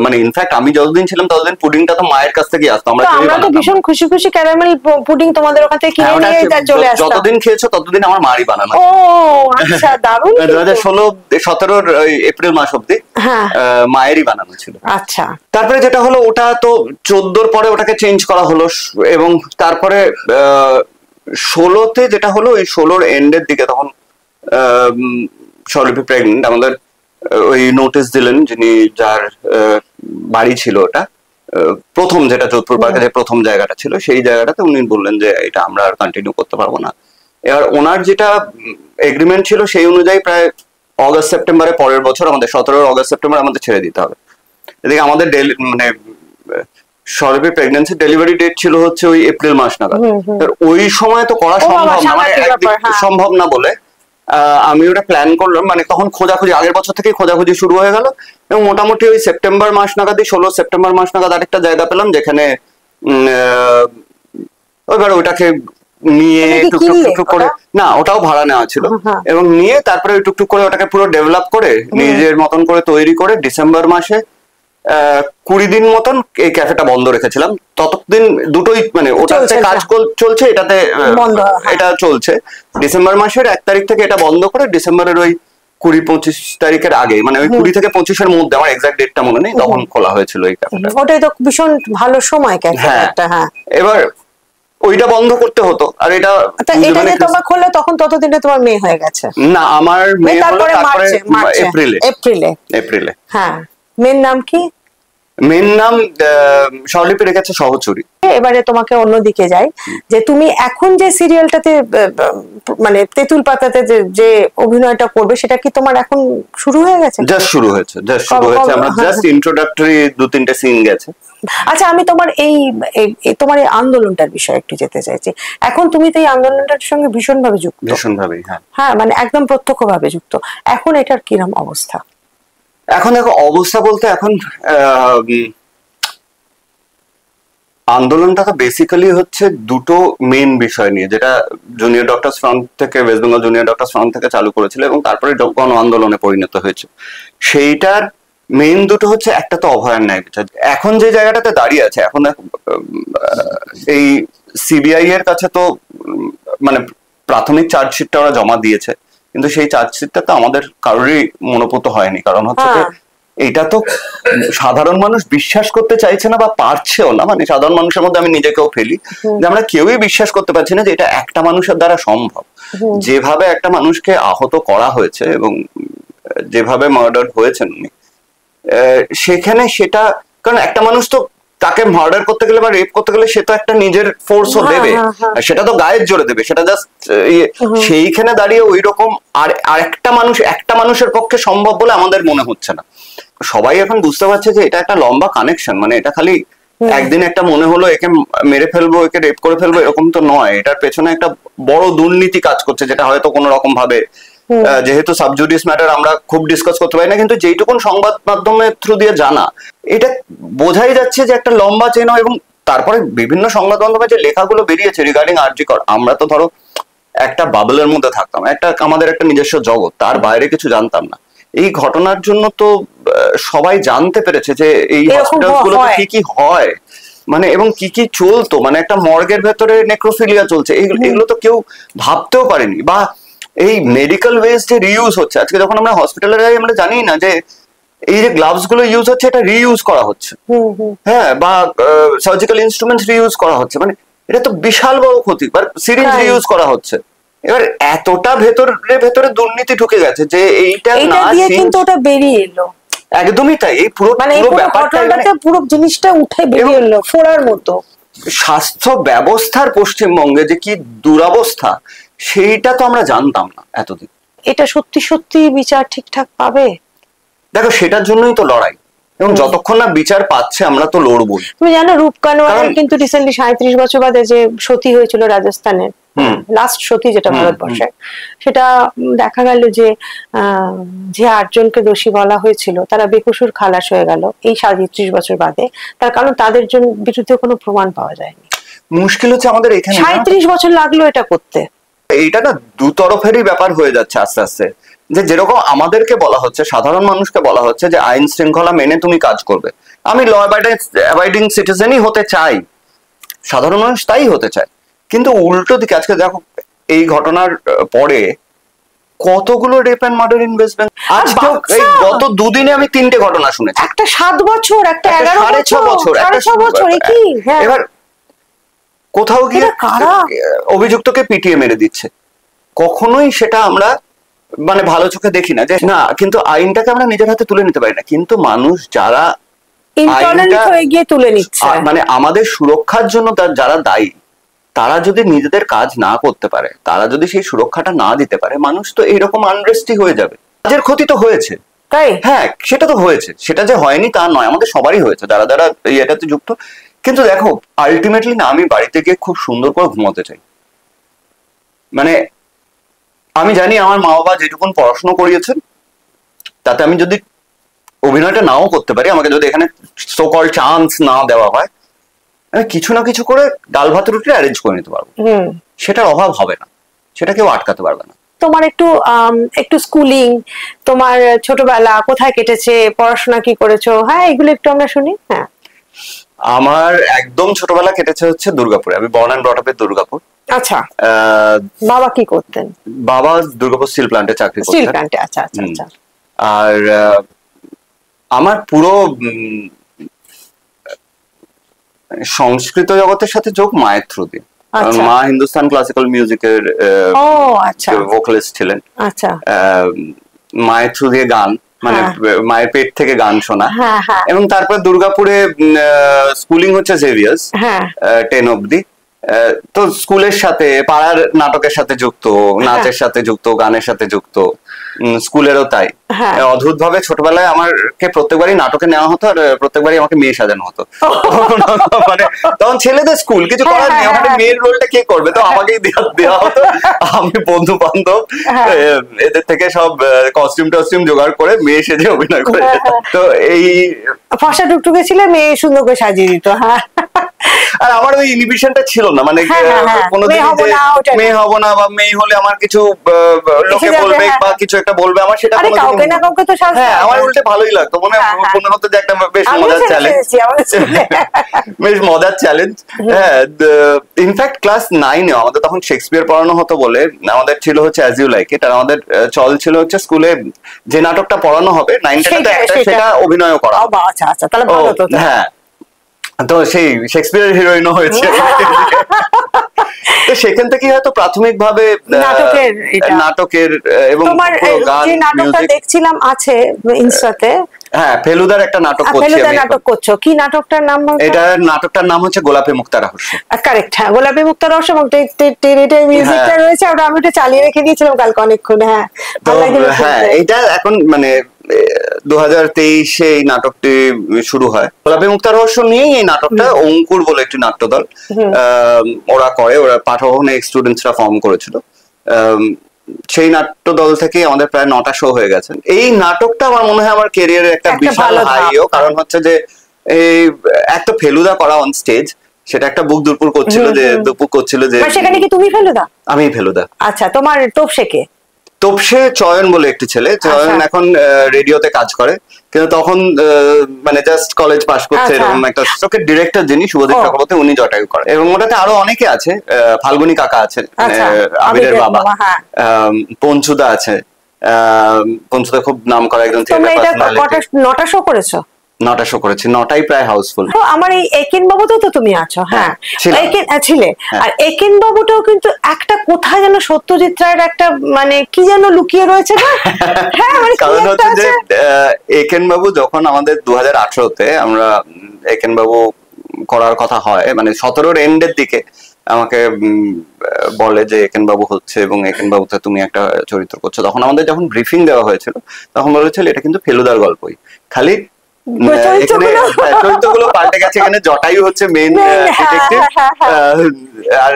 Speaker 1: মানে ইনফ্যাক্ট আমি যতদিন ছিলাম ততদিন পুডিংটা তো মায়ের কাছ থেকে আসতো।
Speaker 2: আমরা তো ভীষণ খুশি খুশি ক্যারামেল পুডিং তোমাদের ওখান থেকে কিনে নিয়ে চলে আসতাম।
Speaker 1: যতদিন খেয়েছো ততদিন আমার মারই বানানো।
Speaker 2: ও আচ্ছা, দারুণ।
Speaker 1: 2016-17 এপ্রিল মাস অব্দি মায়েরই বানানো ছিল।
Speaker 2: আচ্ছা,
Speaker 1: তারপরে যেটা হলো, ওটা তো 14 পরে ওটাকে চেঞ্জ করা হলো, এবং তারপরে 16-তে যেটা হলো, ওই 16-র এন্ডের দিকে তখন স্বরূপী প্রেগনেন্ট। আমাদের ওই নোটিশ দিলেন যিনি, যার বাড়ি ছিল ওটা প্রথম, যেটা যোধপুর পার্কে যে প্রথম জায়গাটা ছিল, সেই জায়গাটাতে উনি বললেন যে এটা আমরা আর কন্টিনিউ করতে পারবো না। এবার ওনার যেটা এগ্রিমেন্ট ছিল সেই অনুযায়ী প্রায় অগস্ট সেপ্টেম্বরে পরের বছর আমাদের 17 অগস্ট সেপ্টেম্বর আমাদের ছেড়ে দিতে হবে। এদিকে আমাদের মানে স্বরূপের প্রেগন্যান্সি ডেলিভারি ডেট ছিল হচ্ছে ওই এপ্রিল মাস নাগাদ। ওই সময় তো করা সম্ভব না, মানে সম্ভব না বলে আমি ওটা প্ল্যান করলাম। মানে তখন খোঁজাখুঁজি, আগের বছর থেকে খোঁজাখুঁজি শুরু হয়ে গেল, এবং মোটামুটি ওই সেপ্টেম্বর মাস নাগাদই, 16 সেপ্টেম্বর মাস নাগাদ আরেকটা জায়গা পেলাম যেখানে এবার ওটাকে নিয়ে টুকটুক করে, না ওটাও ভাড়া নেওয়া ছিল, এবং নিয়ে তারপরে ওই টুকটুক করে ওটাকে পুরো ডেভেলপ করে নিজের মতন করে তৈরি করে ডিসেম্বর মাসে 20 দিন মতন এই ক্যাফেটা বন্ধ রেখেছিলাম। ততদিন দুটোই, মানে ওটাতে কাজ চলছে, এটাতে এটা চলছে। ডিসেম্বর মাসের 1 তারিখ থেকে এটা বন্ধ করে ডিসেম্বরের ওই 20-25 তারিখের আগে, মানে ওই 20 থেকে 25-এর মধ্যে, আমার এক্সাক্ট ডেটটা মনে নেই, তখন খোলা হয়েছিল এই ক্যাফেটা।
Speaker 2: ওটাই তো ভীষণ ভালো সময় ক্যাফেটা। হ্যাঁ,
Speaker 1: এবার ওইটা বন্ধ করতে হতো। আর এটা
Speaker 2: এটা যে তোমরা খুললে তখন ততদিনে তোমার মেয়ে হয়ে গেছে?
Speaker 1: না, আমার মেয়ে হলো তারপরে
Speaker 2: এপ্রিলে।
Speaker 1: এপ্রিলে।
Speaker 2: হ্যাঁ, মেয়ের নাম কি?
Speaker 1: মেয়ের নাম স্বরলিপি রেখেছে সহচরী।
Speaker 2: এবারে তোমাকে অন্যদিকে যাই, যে তুমি এখন যে সিরিয়ালটাতে মানে তেঁতুল পাতাতে যে অভিনয়টা করবে, সেটা কি তোমার এখন শুরু হয়ে গেছে?
Speaker 1: জাস্ট শুরু হয়েছে আমরা জাস্ট ইন্ট্রোডাক্টরি 2-3টে সিন গেছে।
Speaker 2: আচ্ছা, আমি তোমার তোমার এই আন্দোলনটার বিষয়ে একটু যেতে চাইছি। এখন তুমি তো এই আন্দোলনটার সঙ্গে ভীষণভাবে যুক্ত।
Speaker 1: ভীষণভাবেই, হ্যাঁ।
Speaker 2: হ্যাঁ, মানে একদম প্রত্যক্ষভাবে যুক্ত। এখন এটার কিরকম অবস্থা?
Speaker 1: এখন দেখো, অবস্থা বলতে এখন আন্দোলনটা তো বেসিক্যালি হচ্ছে দুটো মেন বিষয় নিয়ে, যেটা জুনিয়র ডক্টরস ফ্রন্ট থেকে, West Bengal junior doctors front থেকে চালু করেছিল এবং তারপরে গণ আন্দোলনে পরিণত হয়েছে। সেইটার মেইন দুটো হচ্ছে, একটা তো অভয়ার ন্যায় বিচার। এখন যে জায়গাটাতে দাঁড়িয়ে আছে, এখন এই সিবিআই এর কাছে তো মানে প্রাথমিক চার্জশিটটা ওরা জমা দিয়েছে, কিন্তু সেই চার্জশিটটা তো আমাদের কারোরই মনোপুত হয়নি। কারণ হচ্ছে এটা তো সাধারণ মানুষ বিশ্বাস করতে চাইছে না বা পারছেও না। মানে সাধারণ মানুষের মধ্যে আমি নিজেকেও ফেলি, যে আমরা কেউই বিশ্বাস করতে পারছি না যে এটা একটা মানুষের দ্বারা সম্ভব। যেভাবে একটা মানুষকে আহত করা হয়েছে এবং যেভাবে মার্ডার হয়েছেন উনি, সেখানে সেটা, কারণ একটা মানুষ তো তাকে মার্ডার করতে গেলে বা রেপ করতে গেলে সে তো একটা নিজের ফোর্সও দেবে, সেটা তো গায়ের জোরে দেবে, সেটা জাস্ট সেইখানে দাঁড়িয়ে ওই রকম আর একটা মানুষের পক্ষে সম্ভব বলে আমাদের মনে হচ্ছে না। সবাই এখন বুঝতে পারছে যে এটা একটা লম্বা কানেকশন। মানে এটা খালি একদিন একটা মনে হলো একে মেরে ফেলবো, একে রেপ করে ফেলবো, এরকম তো নয়। এটার পেছনে একটা বড় দুর্নীতি কাজ করছে, যেটা হয়তো কোনো রকম ভাবে, যেহেতু সাবজুডিস ম্যাটার আমরা খুব ডিসকাস করতে পারি না, কিন্তু যেইটুকুন সংবাদ মাধ্যমের থ্রু দিয়ে জানা, এটা বোঝাই যাচ্ছে যে একটা লম্বা চেন। এবং তারপরে বিভিন্ন সংবাদ মাধ্যমে যে লেখাগুলো বেরিয়েছে রিগার্ডিং আরজি কর, আমরা তো ধরো একটা বাবলের মধ্যে থাকতাম, আমাদের একটা নিজস্ব জগৎ, তার বাইরে কিছু জানতাম না। এই ঘটনার জন্য তো সবাই জানতে পেরেছে যে এই হসপিটালগুলোতে কি কি হয়, মানে এবং কি কি চলতো। মানে একটা মর্গের ভেতরে নেক্রোফিলিয়া চলছে, এগুলো তো কেউ ভাবতেও পারেনি। বা এই মেডিকেল ওয়েস্ট যে রিইউজ হচ্ছে, আজকে যখন আমরা হসপিটালে যাই আমরা জানি না যে এই যে গ্লাভস গুলো ইউজ হচ্ছে, এটা রিইউজ করা হচ্ছে। হ্যাঁ, বা সার্জিক্যাল ইনস্ট্রুমেন্টস রিইউজ করা হচ্ছে। মানে এটা তো বিশাল বড় ক্ষতি। সিরিঞ্জ রিইউজ করা হচ্ছে। এবার এতটা ভেতরে দুর্নীতি ঢুকে গেছে যে এইটা না
Speaker 2: দিয়ে কিন্তু ওটা বেরিয়ে এলো।
Speaker 1: একদমই তাই। এই পুরো
Speaker 2: ব্যাপারটা পুরো জিনিসটা উঠে বেরিয়ে এলো ফোড়ার মতো।
Speaker 1: স্বাস্থ্য ব্যবস্থার পশ্চিমবঙ্গে যে কি দুরবস্থা, সেইটা তো আমরা জানতাম না এতদিন।
Speaker 2: এটা সত্যি সত্যি বিচার ঠিকঠাক পাবে?
Speaker 1: দেখো, সেটার জন্যই তো লড়াই, এবং যতক্ষণ না বিচার পাচ্ছে আমরা তো লড়বই।
Speaker 2: তুমি জানো, রূপ কানোয়ারের কিন্তু রিসেন্টলি 37 বছর বাদে যে সতী হয়েছিল রাজস্থানের, লাস্ট সতী যেটা ভারতবর্ষে, সেটা দেখা গেল যে 8 জনকে দোষী বলা হয়েছিল তারা বেকসুর খালাস হয়ে গেল এই 37 বছর বাদে। তার কারণ তাদের জন্য বিরুদ্ধে কোনো প্রমাণ পাওয়া যায়নি।
Speaker 1: মুশকিল হচ্ছে আমাদের এখানে
Speaker 2: 37 বছর লাগলো এটা করতে।
Speaker 1: এইটা না দুতরফেরই ব্যাপার হয়ে যাচ্ছে আস্তে আস্তে। যে যেরকম আমাদেরকে বলা হচ্ছে, সাধারণ মানুষকে বলা হচ্ছে যে আইন শৃঙ্খলা মেনে তুমি কাজ করবে। আমি ল অ্যাবাইডিং সিটিজেনই হতে চাই, সাধারণ মানুষ তাই হতে চায়। কিন্তু উল্টো দিকে আজকে দেখো, এই ঘটনার পরে কতগুলো rape and murder in West Bengal. আজকে এই গত দুদিনে আমি 3টে ঘটনা শুনেছি।
Speaker 2: একটা 7 বছর, একটা 11 বছর, 6.5 বছর। কি
Speaker 1: এবার কোথাও গিয়ে অভিযুক্তকে পিটিয়ে মেরে দিচ্ছে। কখনোই সেটা আমরা মানে ভালো চোখে দেখি না, যে না, কিন্তু আইনটাকে আমরা নিজের হাতে তুলে নিতে পারি না। কিন্তু মানুষ যারা
Speaker 2: তুলে নিচ্ছে,
Speaker 1: মানে আমাদের সুরক্ষার জন্য যারা দায়ী, তারা যদি নিজেদের কাজ না করতে পারে, তারা যদি সেই সুরক্ষাটা না দিতে পারে, মানুষ তো এইরকম আনরেস্টি হয়ে যাবে। কাজের ক্ষতি তো হয়েছে,
Speaker 2: তাই?
Speaker 1: হ্যাঁ, সেটা তো হয়েছে। সেটা যে হয়নি তা নয়, আমাদের সবারই হয়েছে যারা যারা এটাতে যুক্ত। কিন্তু দেখো, আলটিমেটলি না, আমি বাড়িতে গিয়ে খুব সুন্দর করে ঘুমোতে চাই। মানে আমি জানি আমার মা বাবা যেটুকুন পড়াশোনা করিয়েছেন, তাতে আমি যদি অভিনয়টা নাও করতে পারি, আমাকে যদি এখানে সো কল চান্স না দেওয়া হয়, আমি কিছু না কিছু করে ডাল ভাত রুটি অ্যারেঞ্জ করে নিতে পারবো। সেটার অভাব হবে না, সেটা কেউ আটকাতে পারবে না।
Speaker 2: তোমার একটু স্কুলিং, তোমার ছোটবেলা কোথায় কেটেছে, পড়াশোনা কি করেছো, হ্যাঁ, এগুলো একটু আমরা শুনি। হ্যাঁ,
Speaker 1: আমার একদম ছোটবেলা কেটেছে হচ্ছে দুর্গাপুরে। আমি বর্ন এন্ড ব্রট আপ এর দুর্গাপুর।
Speaker 2: আচ্ছা, বাবা কি করতেন?
Speaker 1: বাবা দুর্গাপুর স্টিল প্ল্যান্টে চাকরি করতেন।
Speaker 2: স্টিল প্ল্যান্টে, আচ্ছা আচ্ছা আচ্ছা।
Speaker 1: আর আমার পুরো সংস্কৃত জগতের সাথে যোগ মায়ের থ্রু দিয়ে।
Speaker 2: আচ্ছা।
Speaker 1: মা হিন্দুস্তান ক্লাসিক্যাল মিউজিকের
Speaker 2: ও আচ্ছা
Speaker 1: ভোকালিস্ট ছিলেন।
Speaker 2: আচ্ছা
Speaker 1: মায়ের থ্রু দিয়ে গান, মানে মায়ের পেট থেকে গান শোনা।
Speaker 2: হ্যাঁ হ্যাঁ
Speaker 1: এবং তারপর দুর্গাপুরে স্কুলিং হচ্ছে জেভিয়ার্স,
Speaker 2: হ্যাঁ
Speaker 1: 10 অব্দি। তো স্কুলের সাথে, পাড়ার নাটকের সাথে যুক্ত, নাচের সাথে যুক্ত, গানের সাথে যুক্ত, স্কুলেরও তাই।
Speaker 2: হ্যাঁ।
Speaker 1: অদ্ভুত ভাবে ছোটবেলায় আমাকে প্রত্যেকবারই নাটকে নেওয়া হতো, আর প্রত্যেকবারই আমাকে মেয়ে সাজানো হতো। মানে তখন ছেলেদের স্কুল, কিছু করার নেই, ওখানে মেয়ের রোলটা কে করবে, তো আমাকেই দেওয়া হতো। আমি বন্ধু বান্ধব এদের থেকে সব কস্টিউম টস্টিউম জোগাড় করে মেয়ে সেজে অভিনয় করে যেতাম। তো এই
Speaker 2: ফর্সা টুকটুকে ছিল, মেয়ে সুন্দর করে সাজিয়ে দিত। হ্যাঁ,
Speaker 1: আর আমার ওই ইনহিবিশনটা ছিল না, মানে কোনোদিন মেয়ে হব না, বা মেয়ে হলে আমার কিছু লোকে বলবে বা কিছু একটা বলবে, আমার সেটা
Speaker 2: কাউকে না কাউকে তো সাজতে।
Speaker 1: হ্যাঁ, আমার উল্টে ভালোই লাগতো, মনে হতো যে একটা বেশ মজার চ্যালেঞ্জ, বেশ মজার চ্যালেঞ্জ। হ্যাঁ, ইনফ্যাক্ট ক্লাস 9-এ আমাদের তখন শেক্সপিয়ার পড়ানো হতো বলে আমাদের ছিল হচ্ছে অ্যাজ ইউ লাইক ইট, আর আমাদের চল ছিল হচ্ছে স্কুলে যে নাটকটা পড়ানো হবে 9-10 সেটা অভিনয় করা।
Speaker 2: আচ্ছা আচ্ছা, তাহলে ভালো তো।
Speaker 1: হ্যাঁ, তো সেই শেক্সপিয়ারের হিরোইনও হয়েছে। তো সেখান থেকে হয়তো প্রাথমিক ভাবে নাটকের এবং
Speaker 2: যে নাটকটা দেখছিলাম আছে ইনস্টাতে,
Speaker 1: হ্যাঁ, ফেলুদার একটা নাটক করছি।
Speaker 2: ফেলুদার নাটক করছো, কি নাটকটার নাম?
Speaker 1: এটা নাটকটার নাম হচ্ছে গোলাপি মুক্তা রহস্য।
Speaker 2: কারেক্ট, হ্যাঁ, গোলাপি মুক্তা রহস্য, এবং মিউজিকটা রয়েছে, ওটা আমি ওটা চালিয়ে রেখে দিয়েছিলাম কালকে অনেকক্ষণ। হ্যাঁ,
Speaker 1: হ্যাঁ, এটা এখন মানে 2023-এ এই নাটকটি শুরু হয়। গোলাপি মুক্তা রহস্য নিয়েই এই নাটকটা অঙ্কুর বলে একটি নাট্যদল ওরা করে, ওরা পাঠভবনে স্টুডেন্টসরা ফর্ম করেছিল। সেই নাট্য দল থেকে আমাদের প্রায় 9টা শো হয়ে গেছে। এই নাটকটা আমার মনে হয় আমার ক্যারিয়ারের একটা বিশাল হাইও, কারণ হচ্ছে যে এই একটা ফেলুদা করা অন স্টেজ, সেটা একটা বুক দুপুর করছিল, যে দুপুর করছিল যে
Speaker 2: সেখানে কি তুমি ফেলুদা?
Speaker 1: আমি ফেলুদা।
Speaker 2: আচ্ছা, তোমার তোপসে
Speaker 1: তোপসে চয়ন বলে একটি ছেলে, চয়ন এখন রেডিওতে কাজ করে, কিন্তু তখন মানে জাস্ট কলেজ পাস করছে, এরকম একটা চোখের ডিরেক্টর যিনি শুভদীপ চক্রবর্তী, উনি জটায়ু করে। এবং ওটাতে আরো অনেকে আছে, ফাল্গুনী কাকা আছে, আবিরের বাবা, পঞ্চুদা আছে, পঞ্চুদা খুব নাম করা একজন থিয়েটার পার্সোনালিটি।
Speaker 2: 9টা শো করেছো?
Speaker 1: 9টা শো করেছি, 9টাই প্রায় হাউসফুল।
Speaker 2: আমার এই একেন বাবুতেও তো তুমি আছো। হ্যাঁ, ছিলে। আর একেন বাবুটাও কিন্তু একটা কোথায় যেন সত্যজিৎ রায়ের একটা মানে কি যেন লুকিয়ে রয়েছে না? হ্যাঁ, মানে
Speaker 1: কারণ হচ্ছে যে একেন বাবু যখন আমাদের 2018-তে আমরা একেন বাবু করার কথা হয়, মানে 17-র এন্ডের দিকে আমাকে বলে যে একেন বাবু হচ্ছে এবং একেন বাবুতে তুমি একটা চরিত্র করছো, তখন আমাদের যখন ব্রিফিং দেওয়া হয়েছিল তখন বলেছিল এটা কিন্তু ফেলুদার গল্পই, খালি চরিত্রগুলো পাল্টে গেছে, এখানে জটায়ু হচ্ছে মেইন ডিটেকটিভ, আর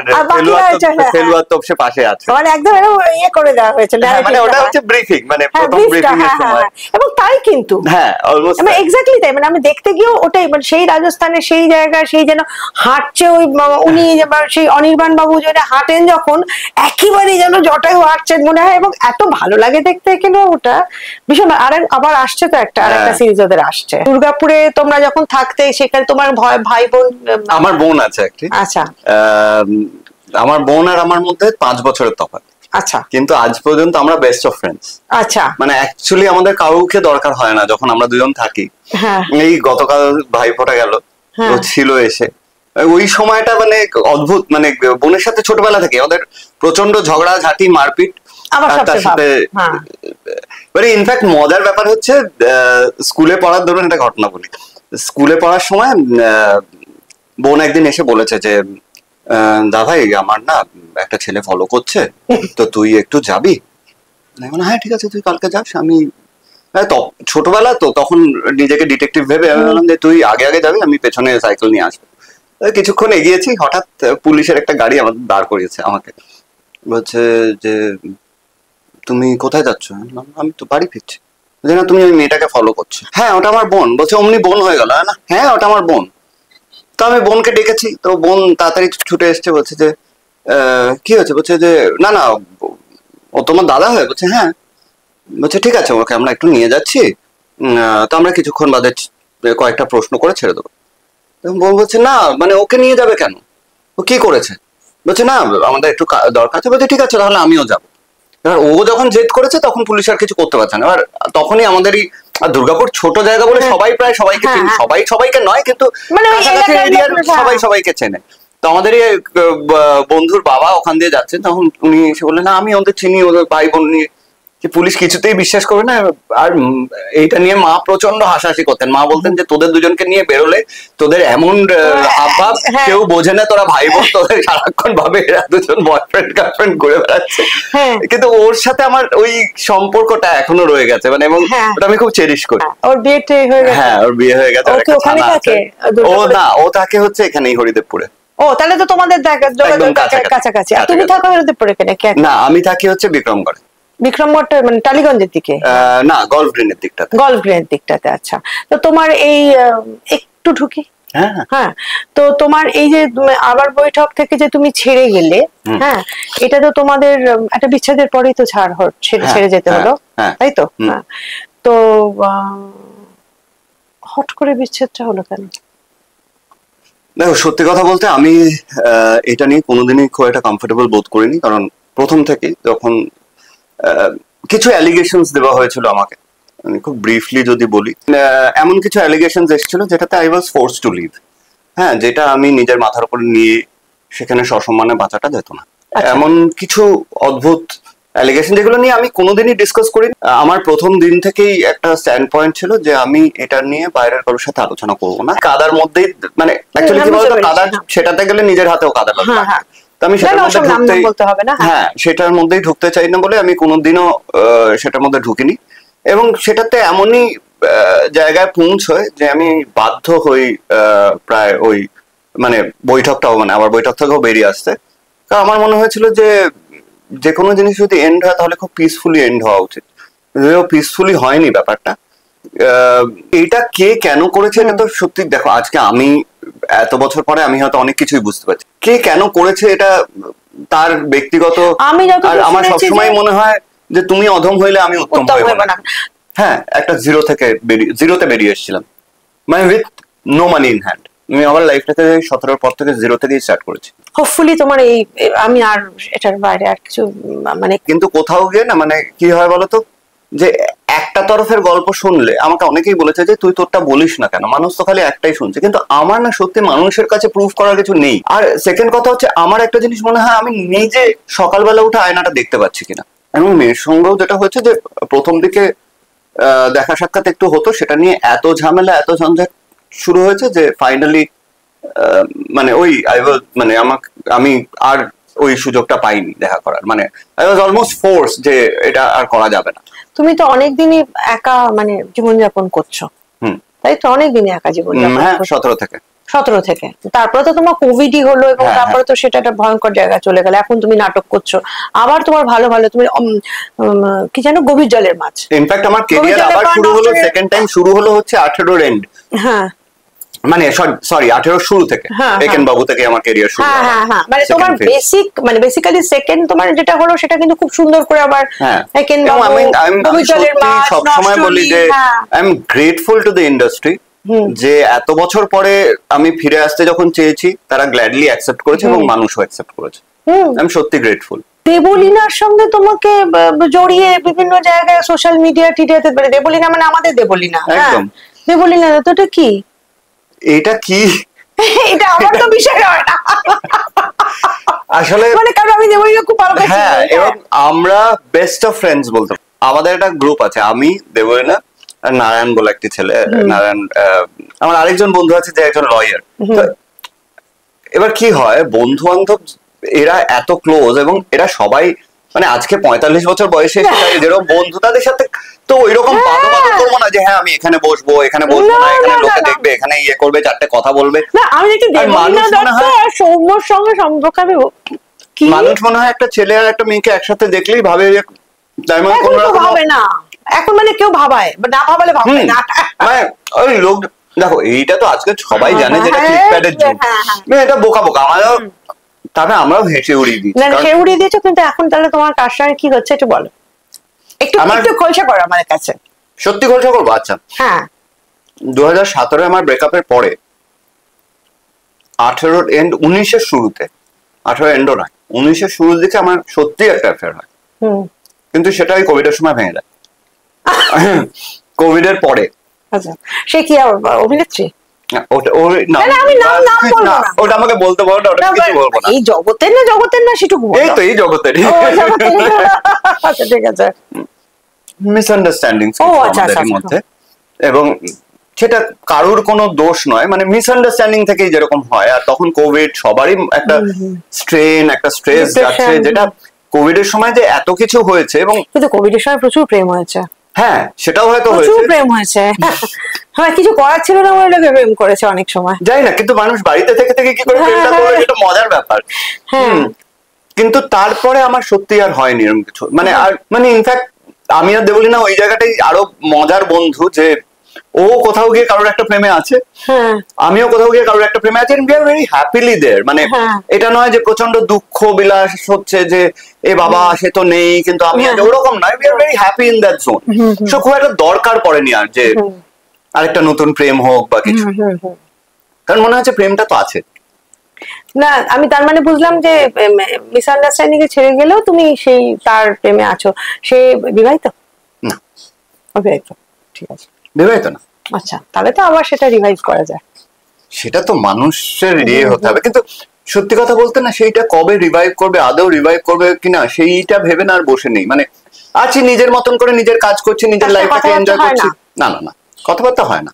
Speaker 1: ফেলুয়ার তোপসে পাশে আছে,
Speaker 2: মানে একদম ইয়ে করে দেওয়া হয়েছে।
Speaker 1: মানে ওটা হচ্ছে ব্রিফিং, মানে প্রথম ব্রিফিং এর সময়।
Speaker 2: এবং তাই কিন্তু
Speaker 1: হ্যাঁ, অলমোস্ট
Speaker 2: এক্স্যাক্টলি তাই। মানে আমি দেখতে গিয়েও ওটাই, মানে সেই রাজস্থানের সেই জায়গা, সেই যেন হাঁটছে ওই উনি, সেই অনির্বাণ বাবু যেটা হাঁটেন যখন, একেবারে যেন জটায়ু হাঁটছেন মনে হয়, এবং এত ভালো লাগে দেখতে কেন ওটা ভীষণ। আবার আসছে তো একটা সিরিজ ওদের আসছে দুর্গাপুরে। তোমরা যখন থাকতে সেখানে তোমার ভাই বোন?
Speaker 1: আমার বোন আছে একটি।
Speaker 2: আচ্ছা,
Speaker 1: আমার বোন আর আমার মধ্যে 5 বছরের তফাৎ।
Speaker 2: আচ্ছা,
Speaker 1: কিন্তু আজ পর্যন্ত আমরা বেস্ট অফ ফ্রেন্ডস।
Speaker 2: আচ্ছা,
Speaker 1: মানে অ্যাকচুয়ালি আমাদের কাউকে দরকার হয় না যখন আমরা দুজন থাকি। এই গতকাল ভাইফোঁটা গেল, ও ছিল এসে, ওই সময়টা মানে অদ্ভুত, মানে বোনের সাথে ছোটবেলা থেকে আমাদের প্রচন্ড ঝগড়া ঝাঁটি মারপিট। তার সাথে মানে ইনফ্যাক্ট মজার ব্যাপার হচ্ছে, স্কুলে পড়ার ধরুন একটা ঘটনা বলি। স্কুলে পড়ার সময় বোন একদিন এসে বলেছে যে দা ভাই, আমার না একটা ছেলে ফলো করছে, তো তুই একটু যাবি? হ্যাঁ ঠিক আছে, তুই কালকে যাস। আমি ছোটবেলা তো, তখন নিজেকে ডিটেকটিভ ভেবে আমি বললাম যে তুই আগে আগে যাবি, আমি পেছনে সাইকেল নিয়ে আসবো। কিছুক্ষণ এগিয়েছি, হঠাৎ পুলিশের একটা গাড়ি আমাদের দাঁড় করিয়েছে, আমাকে বলছে যে তুমি কোথায় যাচ্ছ? আমি তো বাড়ি ফিরছি। না, তুমি ওই মেয়েটাকে ফলো করছো। হ্যাঁ, ওটা আমার বোন। বলছে অমনি বোন হয়ে গেল না? হ্যাঁ, ওটা আমার বোন। তো আমি বোনকে ডেকেছি, তো বোন তাড়াতাড়ি ছুটে এসছে, বলছে যে কি হয়েছে? বলছে যে না না, ও তোমার দাদা হয়? বলছে হ্যাঁ। বলছে ঠিক আছে, ওকে আমরা একটু নিয়ে যাচ্ছি, তো আমরা কিছুক্ষণ বাদে কয়েকটা প্রশ্ন করে ছেড়ে দেবো। বোন বলছে না, মানে ওকে নিয়ে যাবে কেন? ও কি করেছে? বলছে না, আমাদের একটু দরকার আছে। বলছে ঠিক আছে, তাহলে আমিও যাবো। এবার ও যখন জেদ করেছে তখন পুলিশ আর কিছু করতে পারছে না। এবার তখনই আমাদেরই, দুর্গাপুর ছোট জায়গা বলে সবাই প্রায় সবাইকে চিনে, সবাই সবাইকে নয়, কিন্তু কাছাকাছি এরিয়ার সবাই সবাইকে চেনে। তো আমাদের এই বন্ধুর বাবা ওখান দিয়ে যাচ্ছেন, তখন উনি এসে বললেন না আমি ওদের চিনি, ওদের ভাই বোন নিয়ে, যে পুলিশ কিছুতেই বিশ্বাস করবে না। আর এইটা নিয়ে মা প্রচন্ড হাসাহাসি করতেন। মা বলতেন যে তোদের দুজনকে নিয়ে বেরোলে তোদের এমন হাবভাব কেউ বোঝে না, তোরা ভাই বোন, তোদের সারাক্ষণ ভাবে এরা দুজন বয়ফ্রেন্ড গার্লফ্রেন্ড ঘুরে বেড়াচ্ছে। কিন্তু ওর সাথে আমার ওই সম্পর্কটা এখনো রয়ে গেছে, মানে, এবং ওটা আমি খুব চেরিশ করি।
Speaker 2: ওর বিয়ে হয়ে গেছে? হ্যাঁ,
Speaker 1: ওর বিয়ে হয়ে গেছে।
Speaker 2: ওখানে থাকে?
Speaker 1: ও না, ও থাকে হচ্ছে এখানেই হরিদেবপুরে।
Speaker 2: ও, তাহলে তো তোমাদের কাছাকাছি। তুমি থাকো হরিদেবপুরে কেন?
Speaker 1: না, আমি থাকি হচ্ছে বিক্রমগড়ে।
Speaker 2: বিক্রমগড়টা মানে টালিগঞ্জের দিকে?
Speaker 1: না, গলফ গ্রিনের দিকটাতে।
Speaker 2: গলফ গ্রিনের দিকটাতে। আচ্ছা, তো তোমার এই একটু ঢুকি। হ্যাঁ, তো তোমার এই যে আবার বৈঠক থেকে যে তুমি ছেড়ে গেলে, হ্যাঁ, এটা তো তোমাদের একটা বিচ্ছেদের পরেই তো ছেড়ে যেতে হলো, তাই তো? তো হট করে বিচ্ছেদটা হলো কেন?
Speaker 1: দেখো, সত্যি কথা বলতে আমি এটা নিয়ে কোনোদিনই খুব একটা কমফোর্টেবল বোধ করিনি। কারণ প্রথম থেকে যখন কিছু অ্যালিগেশনস দেওয়া হয়েছিল আমাকে, আমি খুব ব্রিফলি যদি বলি, এমন কিছু অ্যালিগেশনস এসেছিল যেটাতে I was force to leave. হ্যাঁ, যেটা আমি নিজের মাথার উপর নিয়ে সেখানে সসম্মানে বাঁচাটা যেত না। এমন কিছু অদ্ভুত অ্যালিগেশন যেগুলো নিয়ে আমি কোনোদিনই ডিসকাস করিনি। আমার প্রথম দিন থেকেই একটা স্ট্যান্ড পয়েন্ট ছিল যে আমি এটা নিয়ে বাইরের কারোর সাথে আলোচনা করবো না। কাদার মধ্যেই, মানে অ্যাকচুয়ালি কি বলতো, কাদা ছেটাতে গেলে নিজের হাতেও কাদা লাগবে। তো আমি সেটার মধ্যে সেটার মধ্যেই ঢুকতে চাই না বলে আমি কোনোদিনও সেটার মধ্যে ঢুকিনি। এবং সেটাতে এমনই জায়গায় পৌঁছয় যে আমি বাধ্য হই প্রায় ওই মানে বৈঠকটাও, মানে আবার বৈঠক থেকেও বেরিয়ে আসতে। কারণ আমার মনে হয়েছিল যে কোনো জিনিস যদি এন্ড হয় তাহলে খুব পিসফুলি এন্ড হওয়া উচিত। পিসফুলি হয়নি ব্যাপারটা। এটা কে কেন করেছে এটা তো সত্যি, দেখো আজকে আমি এত বছর পরে আমি হয়তো অনেক কিছুই বুঝতে পারছি কে কেন করেছে এটা তার ব্যক্তিগত। আর আমার সবসময় মনে হয় যে তুমি অধম হইলে আমি উত্তম হইব না। হ্যাঁ, একটা জিরোতে বেরিয়ে এসেছিলাম, মানে with no money in hand. আমি আমার লাইফটাতে 17 পর থেকে জিরো থেকেই স্টার্ট করেছি।
Speaker 2: হোপফুলি তোমার এই, আমি আর এটার বাইরে আর কিছু মানে,
Speaker 1: কিন্তু কোথাও গিয়ে না, মানে কি হয় বলতো, যে একটা তরফের গল্প শুনলে আমাকে অনেকেই বলেছে যে তুই তোরটা বলিস না কেন, মানুষ তো খালি একটাই শুনছে। কিন্তু আমার না সত্যি মানুষের কাছে প্রুফ করার কিছু নেই। আর সেকেন্ড কথা হচ্ছে, আমার একটা জিনিস মনে হয় আমি নিজে সকালবেলা উঠে আয়নাটা দেখতে পাচ্ছি কিনা। এবং মেয়ের সঙ্গেও যেটা হয়েছে যে প্রথম দিকে দেখা সাক্ষাৎ একটু হতো, সেটা নিয়ে এত ঝামেলা এত ঝঞ্ঝাট শুরু হয়েছে যে ফাইনালি মানে ওই মানে আমি আর ওই সুযোগটা পাইনি দেখা করার। মানে আই ওয়াজ অলমোস্ট ফোর্স যে এটা আর করা যাবে না।
Speaker 2: তুমি তো অনেকদিনই একা মানে জীবনযাপন করছো, তাই তো? অনেকদিনই একা জীবনযাপন।
Speaker 1: হ্যাঁ, 17 থেকে।
Speaker 2: তারপরে তো তোমার কোভিডই হলো, এবং তারপরে তো সেটা একটা ভয়ঙ্কর জায়গায় চলে গেল। এখন তুমি নাটক করছো, আবার তোমার ভালো তুমি কি জানো, গভীর জলের মাছ।
Speaker 1: ইনফ্যাক্ট আমার ক্যারিয়ার আবার শুরু হলো, সেকেন্ড টাইম শুরু হলো হচ্ছে 18 এন্ড।
Speaker 2: হ্যাঁ,
Speaker 1: মানে সরি 18 শুরু থেকে, একেন বাবু থেকে আমার ক্যারিয়ার শুরু।
Speaker 2: মানে তোমার বেসিক্যালি সেকেন্ড তোমার যেটা হলো সেটা কিন্তু খুব সুন্দর করে আবার একেন বাবু,
Speaker 1: আমি সব সময় বলি যে I am grateful to the industry যে এত বছর পরে আমি ফিরে আসতে যখন চেয়েছি তারা গ্ল্যাডলি অ্যাকসেপ্ট করেছে এবং মানুষও অ্যাকসেপ্ট করেছে। আমি সত্যি গ্রেটফুল।
Speaker 2: দেবলীনার সঙ্গে তোমাকে জড়িয়ে বিভিন্ন জায়গায় সোশ্যাল মিডিয়াতে, মানে দেবলীনা মানে আমাদের দেবলীনা, একদম দেবলীনা, তো এটা কি?
Speaker 1: এটা কি?
Speaker 2: এটা আমার তো বিষয় হয় না
Speaker 1: আসলে,
Speaker 2: মানে কারণ আমি দেবলীনা খুব ভালো পাচ্ছি।
Speaker 1: হ্যাঁ, এবং আমরা বেস্ট অফ ফ্রেন্ডস বলতে। আমাদের একটা গ্রুপ আছে, আমি, দেবলীনা আর নারায়ণ বলে একটি ছেলে। নারায়ণ, আমার আরেকজন বন্ধু আছে যে একজন লয়ার। তো এবার কি হয়, বন্ধু বান্ধব এরা এত ক্লোজ, এবং এরা সবাই মানে আজকে 45 বছর বয়সে যেরকম বন্ধু, তাদের সাথে তো ওইরকম বাদবাদ করবো না যে হ্যাঁ আমি এখানে বসবো এখানে বসবো না, এখানে লোকে দেখবে, এখানে ইয়ে করবে, চারটে কথা বলবে।
Speaker 2: সৌম্যর সঙ্গে সম্পর্ক
Speaker 1: মানুষ মনে হয় একটা ছেলে আর একটা মেয়েকে একসাথে দেখলেই ভাবে যে
Speaker 2: ভাবে না এখন, মানে কেউ ভাবায় না, ভাবলে ভাবে না,
Speaker 1: মানে ওই লোক। দেখো, এইটা তো আজকে সবাই জানে যে এটা ক্লিকপ্যাডের যুগ, এটা বোকা বোকা। আমারও, তবে আমরাও হেসে উড়িয়ে দিই।
Speaker 2: হেসে উড়িয়ে দিয়েছো, কিন্তু এখন তাহলে তোমার কার সঙ্গে কি হচ্ছে একটু বলো, একটু খোলসা করো আমাদের কাছে।
Speaker 1: সত্যি খোলসা করবো? আচ্ছা, হ্যাঁ, 2017 আমার ব্রেকআপের পরে 18 এন্ড 19-এর শুরুতে, 18 এন্ডও নয় 19-এর শুরুর দিকে আমার সত্যি একটা অ্যাফেয়ার হয়। কিন্তু সেটা ওই কোভিডের সময় ভেঙে যায়। কোভিডের পরে।
Speaker 2: আচ্ছা, সে কি অভিনেত্রী? আমি নাম বলবো না,
Speaker 1: ওটা আমাকে বলতে বলো না, ওটা কিছু বলবো না।
Speaker 2: এই জগতের না সেটুকু বলো।
Speaker 1: এই তো এই জগতের
Speaker 2: আচ্ছা ঠিক আছে।
Speaker 1: মিসআন্ডারস্ট্যান্ডিং আমাদের মধ্যে, এবং সেটা কারুর কোনো দোষ নয়, মানে মিসআন্ডারস্ট্যান্ডিং থেকেই যেরকম হয়। আর তখন কোভিড, সবারই একটা স্ট্রেন, একটা স্ট্রেস যাচ্ছে, যেটা কোভিড এর সময় যে এত কিছু হয়েছে। এবং
Speaker 2: কিন্তু কোভিড এর সময় প্রচুর প্রেম হয়েছে।
Speaker 1: হ্যাঁ, সেটাও হয়তো হয়েছে,
Speaker 2: প্রচুর প্রেম হয়েছে। হ্যাঁ, কিছু করার ছিল না বলে লোকে প্রেম করেছে অনেক সময়,
Speaker 1: যাই না, কিন্তু মানুষ বাড়িতে থেকে থেকে কি করে প্রেমটা করবে, এটা মজার ব্যাপার। কিন্তু তারপরে আমার সত্যি আর হয়নি এরকম কিছু, মানে আর মানে ইনফ্যাক্ট আমি আর দেবলি না ওই জায়গাটাই আরো মজার বন্ধু, যে ও কোথাও গিয়ে কারোর একটা প্রেমে আছে, আমিও কোথাও গিয়ে কারোর একটা প্রেমে আছি, and we are very happily there. মানে এটা নয় যে প্রচন্ড দুঃখ বিলাস হচ্ছে যে এ বাবা সে তো নেই কিন্তু আমি, ওরকম নয়, we are very happy in that zone. So খুব একটা দরকার পড়েনি আর যে আরেকটা নতুন প্রেম হোক বা কিছু, কারণ মনে হচ্ছে প্রেমটা তো আছে।
Speaker 2: না, আমি তার মানে বুঝলাম যে মিসআন্ডারস্ট্যান্ডিং এ ছেড়ে গেলেও তুমি সেই তার প্রেমে আছো। সে বিবাহিত?
Speaker 1: না,
Speaker 2: অবিবাহিত। ঠিক আছে,
Speaker 1: বিবাহিত না।
Speaker 2: আচ্ছা, তাহলে তো আবার সেটা রিভাইভ করা যায়।
Speaker 1: সেটা তো মানুষের ইয়ে হতে হবে, কিন্তু সত্যি কথা বলতে না, সেইটা কবে রিভাইভ করবে, আদৌ রিভাইভ করবে কিনা সেইটা ভেবে না আর বসে নেই। মানে আছি নিজের মতন করে, নিজের কাজ করছি, নিজের লাইফটাকে এনজয় করছি। না না না, কথাবার্তা হয় না,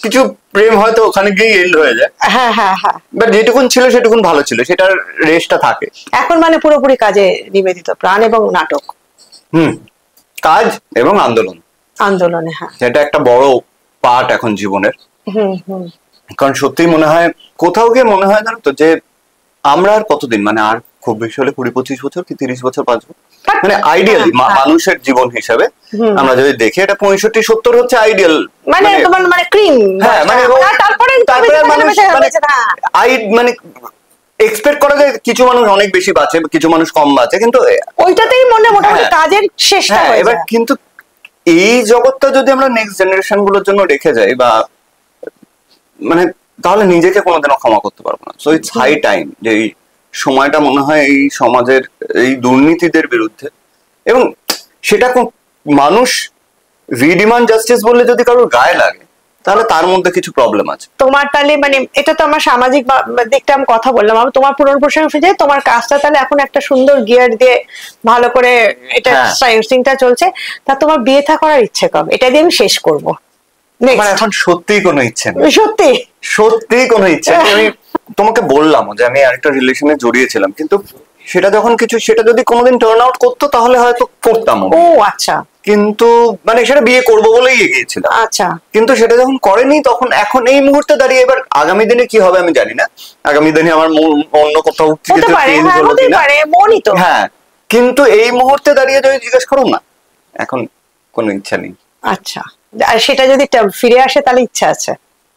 Speaker 1: কিছু প্রেম হয়তো ওখানে গিয়ে এন্ড হয়ে যায়।
Speaker 2: হ্যাঁ হ্যাঁ হ্যাঁ,
Speaker 1: বাট যেটুকুন ছিল সেটুকুন ভালো ছিল, সেটার রেশটা থাকে।
Speaker 2: এখন মানে পুরোপুরি কাজে নিবেদিত, প্রাণ এবং নাটক।
Speaker 1: কাজ এবং
Speaker 2: আন্দোলনে, হ্যাঁ,
Speaker 1: সেটা একটা বড় পার্ট এখন জীবনের। কারণ সত্যি মনে হয় কোথাও গিয়ে মনে হয় জানো তো, যে আমরা আর কতদিন, মানে আর খুব বেশি হলে 20-25 বছর কি 30 বছর বাঁচবো, মানে আইডিয়ালি মানুষের জীবন হিসাবে আমরা যদি দেখি, এটা 65-70 হচ্ছে আইডিয়াল,
Speaker 2: মানে তোমার মানে ক্রিম।
Speaker 1: হ্যাঁ, মানে তারপরে মানে এক্সপেক্ট করা যায় কিছু মানুষ অনেক বেশি বাঁচে, কিছু মানুষ কম বাঁচে, কিন্তু
Speaker 2: ওইটাতেই মোটামুটি কাজের শেষটা হয়ে যায়।
Speaker 1: এবার কিন্তু এই জগৎটা যদি আমরা নেক্সট জেনারেশন গুলোর জন্য রেখে যাই, বা মানে তাহলে নিজেকে কোনোদিনও ক্ষমা করতে পারবো না। সো ইটস হাই টাইম যে এই সময়টা মনে হয় এই সমাজের এই দুর্নীতিদের বিরুদ্ধে, এবং সেটা মানুষ রিডিমান্ড জাস্টিস বললে যদি কারোর গায়ে লাগে, তাহলে তার মধ্যে কিছু প্রবলেম আছে।
Speaker 2: তোমার তাহলে মানে এটা তো আমার সামাজিক দিকটা আমি কথা বললাম, আমি তোমার পুরনো প্রসঙ্গে ফিরে যাই। তোমার কাজটা তাহলে এখন একটা সুন্দর গিয়ার দিয়ে ভালো করে এটা সাইন্সিংটা চলছে, তা তোমার বিয়ে থা করার ইচ্ছে কবে? এটা দিয়ে আমি শেষ করবো।
Speaker 1: আমার এখন সত্যিই কোনো ইচ্ছে নেই,
Speaker 2: সত্যি
Speaker 1: কোনো ইচ্ছে নেই। আমি তোমাকে বললাম যে আমি আরেকটা রিলেশনে জড়িয়েছিলাম, কিন্তু সেটা যখন সেটা যদি কোনোদিন টার্ন আউট করতো তাহলে হয়তো করতাম।
Speaker 2: ও আচ্ছা,
Speaker 1: কিন্তু মানে সেটা বিয়ে করবো বলেই এগিয়েছিলাম।
Speaker 2: আচ্ছা, কিন্তু
Speaker 1: সেটা যখন করেনি, তখন এখন এই মুহূর্তে দাঁড়িয়ে, এবার আগামী দিনে কি হবে আমি জানি না, আগামী দিনে আমার অন্য কোথাও চেঞ্জ হলো কিনা, হ্যাঁ, কিন্তু এই মুহূর্তে দাঁড়িয়ে যদি জিজ্ঞেস করো না, এখন কোনো ইচ্ছা নেই।
Speaker 2: আচ্ছা, আর সেটা যদি ফিরে আসে তাহলে ইচ্ছা আছে?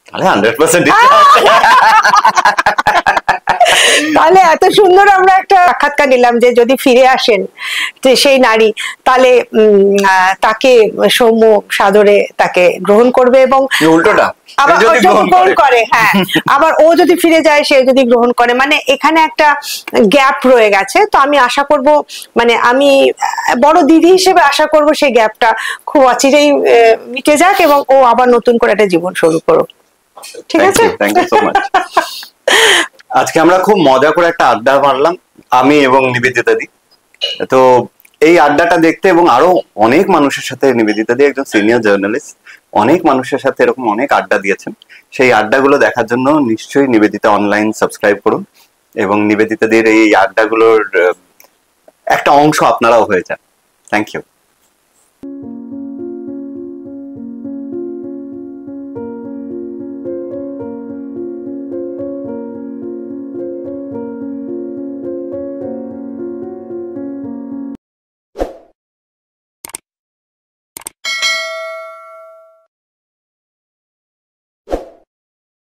Speaker 1: তাহলে 100% ইচ্ছা আছে।
Speaker 2: তাহলে এত সুন্দর আমরা একটা সাক্ষাৎকার নিলাম যে যদি ফিরে আসেন সেই নারী, তাহলে তাকে সৌম্য সাদরে তাকে গ্রহণ করবে, এবং
Speaker 1: উল্টোটা
Speaker 2: আবার গ্রহণ করে। হ্যাঁ, আবার ও যদি ফিরে যায়, সে যদি গ্রহণ করে, মানে এখানে একটা গ্যাপ রয়ে গেছে। তো আমি আশা করব, মানে আমি বড় দিদি হিসেবে আশা করব সেই গ্যাপটা খুব অচিরেই মিটে যাক, এবং ও আবার নতুন করে একটা জীবন শুরু করুক। ঠিক আছে,
Speaker 1: থ্যাংক ইউ সো মাচ। আজকে আমরা খুব মজা করে একটা আড্ডা মারলাম, আমি এবং নিবেদিতা দি। তো এই আড্ডাটা দেখতে, এবং আরো অনেক মানুষের সাথে, নিবেদিতা দি একজন সিনিয়র জার্নালিস্ট, অনেক মানুষের সাথে এরকম অনেক আড্ডা দিয়েছেন। সেই আড্ডাগুলো দেখার জন্য নিশ্চয়ই নিবেদিতা অনলাইন সাবস্ক্রাইব করুন, এবং নিবেদিতাদের এই আড্ডাগুলোর একটা অংশ আপনারাও হয়ে যান। Thank you.